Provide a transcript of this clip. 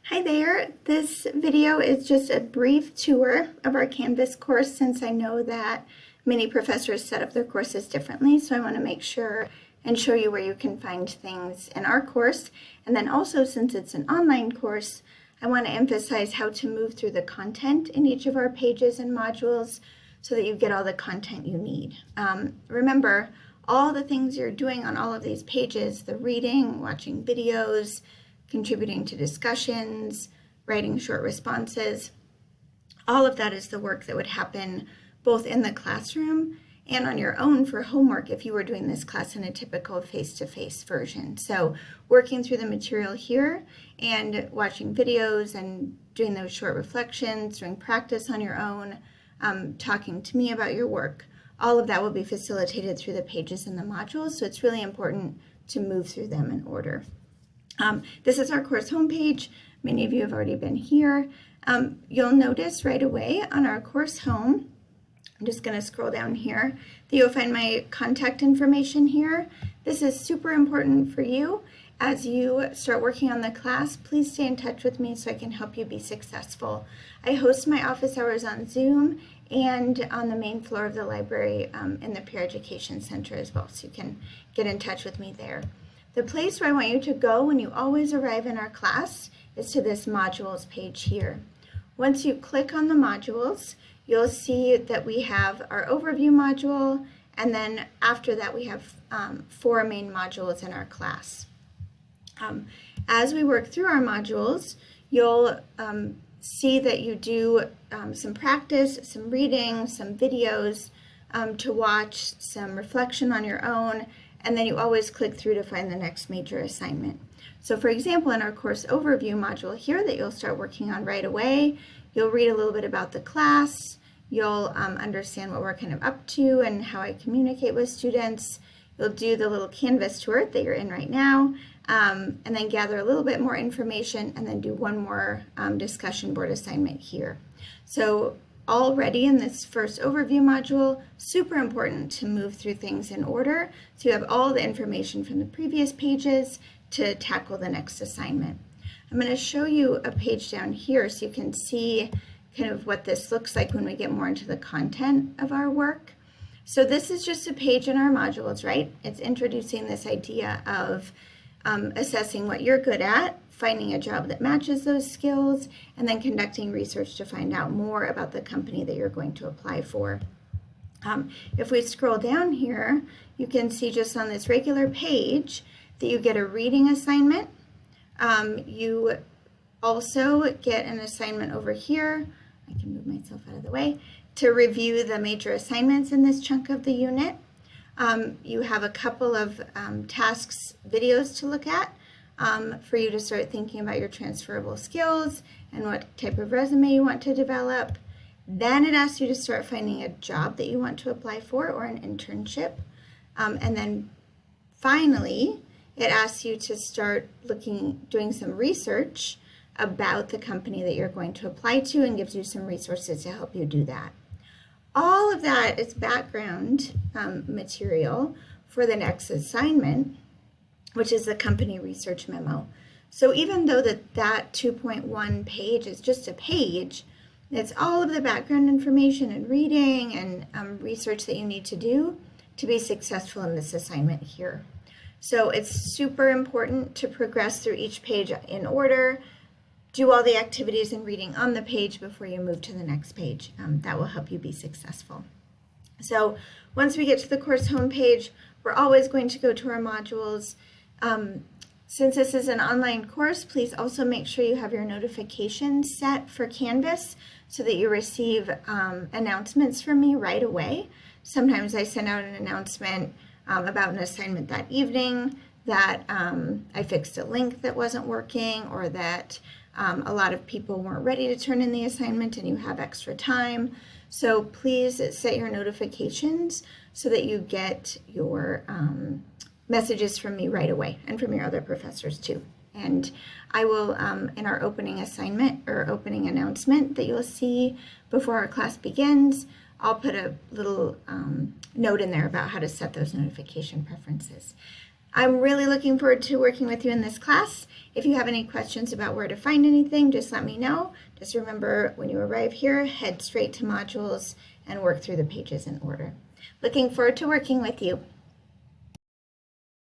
Hi there. This video is just a brief tour of our Canvas course since I know that many professors set up their courses differently, so I want to make sure and show you where you can find things in our course. And then also, since it's an online course, I want to emphasize how to move through the content in each of our pages and modules so that you get all the content you need. Remember, all the things you're doing on all of these pages, the reading, watching videos, contributing to discussions, writing short responses, all of that is the work that would happen both in the classroom and on your own for homework if you were doing this class in a typical face-to-face version. So working through the material here and watching videos and doing those short reflections, doing practice on your own, talking to me about your work, all of that will be facilitated through the pages and the modules, so it's really important to move through them in order. This is our course homepage. Many of you have already been here. You'll notice right away on our course home, I'm just going to scroll down here, that you'll find my contact information here. This is super important for you. As you start working on the class, please stay in touch with me so I can help you be successful. I host my office hours on Zoom and on the main floor of the library in the Peer Education Center as well, so you can get in touch with me there. The place where I want you to go when you always arrive in our class is to this modules page here. Once you click on the modules, you'll see that we have our overview module, and then after that we have 4 main modules in our class. As we work through our modules, you'll see that you do some practice, some reading, some videos to watch, some reflection on your own, and then you always click through to find the next major assignment. So for example, in our course overview module here that you'll start working on right away, you'll read a little bit about the class, you'll understand what we're kind of up to and how I communicate with students, you'll do the little Canvas tour that you're in right now, and then gather a little bit more information and then do one more discussion board assignment here. So already in this first overview module, super important to move through things in order so you have all the information from the previous pages to tackle the next assignment. I'm going to show you a page down here so you can see kind of what this looks like when we get more into the content of our work. So this is just a page in our modules, right? It's introducing this idea of assessing what you're good at, finding a job that matches those skills, and then conducting research to find out more about the company that you're going to apply for. If we scroll down here, you can see just on this regular page that you get a reading assignment. You also get an assignment over here. I can move myself out of the way to review the major assignments in this chunk of the unit. You have a couple of tasks, videos to look at for you to start thinking about your transferable skills and what type of resume you want to develop. Then it asks you to start finding a job that you want to apply for or an internship. And then finally, it asks you to start doing some research about the company that you're going to apply to and gives you some resources to help you do that. All of that is background material for the next assignment, which is the company research memo. So even though that 2.1 page is just a page, it's all of the background information and reading and research that you need to do to be successful in this assignment here. So it's super important to progress through each page in order, do all the activities and reading on the page before you move to the next page. That will help you be successful. So once we get to the course homepage, we're always going to go to our modules. Since this is an online course, please also make sure you have your notifications set for Canvas so that you receive announcements from me right away. Sometimes I send out an announcement about an assignment that evening, that I fixed a link that wasn't working, or that a lot of people weren't ready to turn in the assignment and you have extra time. So please set your notifications so that you get your messages from me right away and from your other professors too. And I will, in our opening assignment or opening announcement that you'll see before our class begins, I'll put a little note in there about how to set those notification preferences. I'm really looking forward to working with you in this class. If you have any questions about where to find anything, just let me know. Just remember, when you arrive here, head straight to modules and work through the pages in order. Looking forward to working with you.